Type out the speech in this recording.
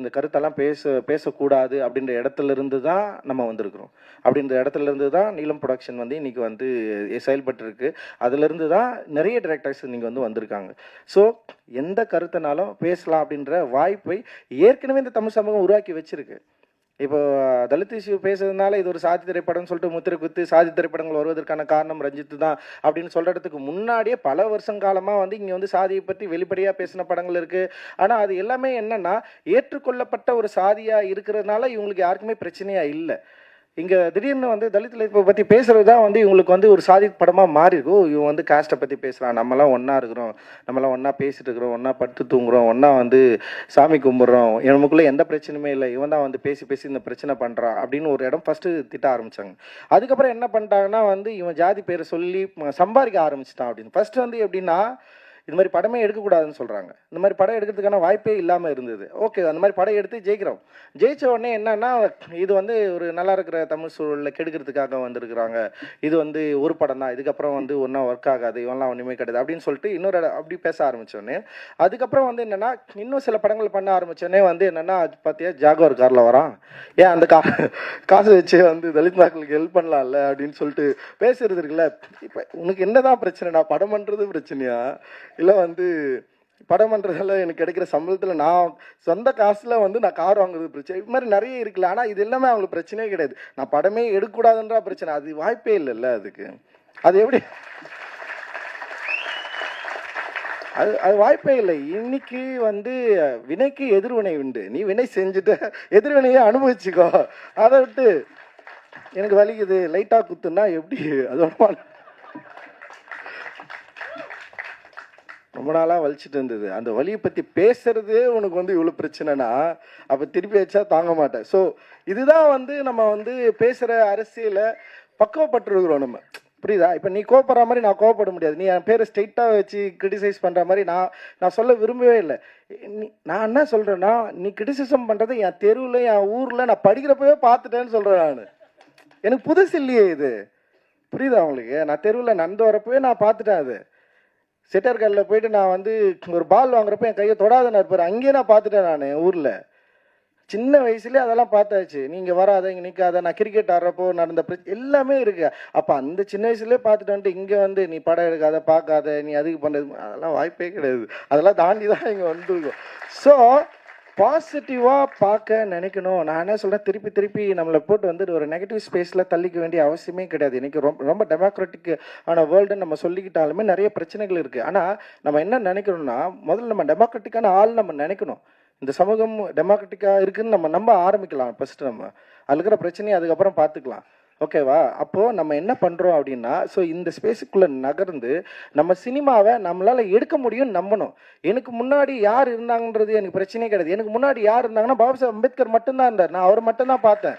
இந்த கருத்தெல்லாம் பேசக்கூடாது அப்படின்ற இடத்துல இருந்து தான் நம்ம வந்திருக்கிறோம். அப்படின்ற இடத்துல இருந்து தான் நீலம் ப்ரொடக்ஷன் வந்து இன்னைக்கு வந்து செயல்பட்டு இருக்கு. அதுலேருந்து தான் நிறைய டிரெக்டர்ஸ் நீங்கள் வந்து வந்திருக்காங்க. ஸோ எந்த கருத்தினாலும் பேசலாம் அப்படின்ற வாய்ப்பை ஏற்கனவே இந்த தமிழ் சமூகம் உருவாக்கி வச்சிருக்கு. இப்போ தலித் இஷ்யூ பேசுறதுனால இது ஒரு சாதி திரைப்படம்னு சொல்லிட்டு முத்திரை குத்து சாதி திரைப்படங்கள் வருவதற்கான காரணம் ரஞ்சித்து தான் அப்படின்னு சொல்கிறதுக்கு முன்னாடியே பல வருஷம் காலமாக வந்து இங்கே வந்து சாதியை பற்றி வெளிப்படையாக பேசின படங்கள் இருக்குது. ஆனால் அது எல்லாமே என்னென்னா ஏற்றுக்கொள்ளப்பட்ட ஒரு சாதியாக இருக்கிறதுனால இவங்களுக்கு யாருக்குமே பிரச்சனையாக இல்லை. இங்கே திடீர்னு வந்து தலித் லைஃப்பை பற்றி பேசுகிறது தான் வந்து இவங்களுக்கு வந்து ஒரு சாதி படமாக மாறிருக்கும். இவன் வந்து காஸ்ட்டை பற்றி பேசுகிறான், நம்மளாம் ஒன்றா இருக்கிறோம், நம்மளாம் ஒன்றா பேசிட்டு இருக்கிறோம், ஒன்றா படுத்து தூங்குறோம், ஒன்றா வந்து சாமி கும்பிட்றோம், நமக்குள்ளே எந்த பிரச்சனையுமே இல்லை, இவன் தான் வந்து பேசி இந்த பிரச்சனை பண்ணுறான் அப்படின்னு ஒரு இடம் ஃபஸ்ட்டு திட்ட ஆரம்பித்தாங்க. அதுக்கப்புறம் என்ன பண்ணிட்டாங்கன்னா வந்து இவன் ஜாதி பேரை சொல்லி சம்பாதிக்க ஆரம்பிச்சிட்டான் அப்படின்னு. ஃபஸ்ட்டு வந்து எப்படின்னா இது மாதிரி படமே எடுக்கக்கூடாதுன்னு சொல்கிறாங்க. இந்த மாதிரி படம் எடுக்கிறதுக்கான வாய்ப்பே இல்லாமல் இருந்தது. ஓகே, அந்த மாதிரி படம் எடுத்து ஜெயிக்கிறோம். ஜெயித்த உடனே என்னன்னா இது வந்து ஒரு நல்லா இருக்கிற தமிழ் சூழலில் கெடுக்கிறதுக்காக வந்திருக்கிறாங்க, இது வந்து ஒரு படம் தான், இதுக்கப்புறம் வந்து ஒன்றா ஒர்க் ஆகாது, இவெல்லாம் ஒன்றுமே கிடையாது அப்படின்னு சொல்லிட்டு இன்னொரு அப்படி பேச ஆரம்பித்தோடனே அதுக்கப்புறம் வந்து என்னென்னா இன்னும் சில படங்கள் பண்ண ஆரம்பித்தோடனே வந்து என்னென்னா பார்த்தியா ஜாகுவார் காரில் வரான், ஏன் அந்த காசு வச்சு வந்து தலித் மக்களுக்கு ஹெல்ப் பண்ணலாம்ல அப்படின்னு சொல்லிட்டு பேசுறது இருக்குல்ல. இப்போ உனக்கு என்னதான் பிரச்சனை? நான் படம் பண்ணுறது பிரச்சனையா இல்லை வந்து படம் பண்ணுறதால எனக்கு கிடைக்கிற சம்பளத்தில் நான் சொந்த காசில் வந்து நான் கார் வாங்குறது பிரச்சனை? இது மாதிரி நிறைய இருக்குல்ல. ஆனால் இது எல்லாமே அவங்களுக்கு பிரச்சனையே கிடையாது. நான் படமே எடுக்கக்கூடாதுன்றா பிரச்சனை. அது வாய்ப்பே இல்லைல்ல. அதுக்கு அது எப்படி? அது வாய்ப்பே இல்லை. இன்னைக்கு வந்து வினைக்கு எதிர்வினை உண்டு. நீ வினை செஞ்சுட்டு எதிர்வினையை அனுபவிச்சுக்கோ. அதை விட்டு எனக்கு வலிக்குது லைட்டாக குத்துன்னா எப்படி? அது ரொம்ப நாளாக வலிச்சுட்டு இருந்தது. அந்த வலியை பற்றி பேசுறதே உனக்கு வந்து இவ்வளோ பிரச்சனைனா அப்போ திருப்பி வச்சா தாங்க மாட்டேன். ஸோ இதுதான் வந்து நம்ம வந்து பேசுகிற அரசியலை பக்குவப்பட்டுருக்குறோம் நம்ம. புரியுதா? இப்போ நீ கோவப்படுற மாதிரி நான் கோவப்பட முடியாது. நீ என் பேரை ஸ்ட்ரெயிட்டாக வச்சு கிரிட்டிசைஸ் பண்ணுற மாதிரி நான் சொல்ல விரும்பவே இல்லை. நான் என்ன சொல்கிறேன்னா, நீ கிரிட்டிசிசம் பண்ணுறது என் தெருவில் என் ஊரில் நான் படிக்கிறப்பவே பார்த்துட்டேன்னு சொல்கிறேன். நான் எனக்கு புதுசு இல்லையே இது. புரியுதா உங்களுக்கு? நான் தெருவில் நடந்து வரப்பவே நான் பார்த்துட்டேன். அது செட்டர் கல்லில் போயிட்டு நான் வந்து ஒரு பால் வாங்குறப்ப என் கையை தொடாதன்னு இருப்பார். அங்கேயே நான் பார்த்துட்டேன். நான் என் ஊரில் சின்ன வயசுலேயே அதெல்லாம் பார்த்தாச்சு. நீங்கள் வராத, இங்கே நிற்காத, நான் கிரிக்கெட் ஆடுறப்போ நடந்த எல்லாமே இருக்கு. அப்போ அந்த சின்ன வயசுலேயே பார்த்துட்டு வந்துட்டு இங்கே வந்து நீ படம் எடுக்காத, பார்க்காத, நீ அதுக்கு பண்ணுறது, அதெல்லாம் வாய்ப்பே கிடையாது. அதெல்லாம் தாண்டி தான் இங்கே வந்துருக்கோம். ஸோ பாசிட்டிவாக பார்க்க நினைக்கணும். நான் என்ன சொல்கிறேன், திருப்பி நம்மளை போட்டு வந்து ஒரு நெகட்டிவ் ஸ்பேஸில் தள்ளிக்க வேண்டிய அவசியமே கிடையாது. இன்றைக்கி ரொம்ப டெமோக்ராட்டிக் ஆன வேர்ல்டுன்னு நம்ம சொல்லிக்கிட்டாலுமே நிறைய பிரச்சனைகள் இருக்குது. ஆனால் நம்ம என்ன நினைக்கணும்னா, முதல்ல நம்ம டெமோக்ராட்டிக்கான ஆள் நம்ம நினைக்கணும். இந்த சமூகம் டெமோக்ராட்டிக்காக இருக்குதுன்னு நம்ம நம்ப ஆரம்பிக்கலாம். ஃபஸ்ட்டு நம்ம அதில் இருக்கிற பிரச்சனையை அதுக்கப்புறம் பார்த்துக்கலாம். ஓகேவா? அப்போது நம்ம என்ன பண்ணுறோம் அப்படின்னா, ஸோ இந்த ஸ்பேஸுக்குள்ளே நகர்ந்து நம்ம சினிமாவை நம்மளால் எடுக்க முடியும்னு நம்பணும். எனக்கு முன்னாடி யார் இருந்தாங்கன்றது எனக்கு பிரச்சனையே கிடையாது. எனக்கு முன்னாடி யார் இருந்தாங்கன்னா பாபா சாஹேப் அம்பேத்கர் மட்டும்தான் இருந்தார். நான் அவரை மட்டும்தான் பார்த்தேன்.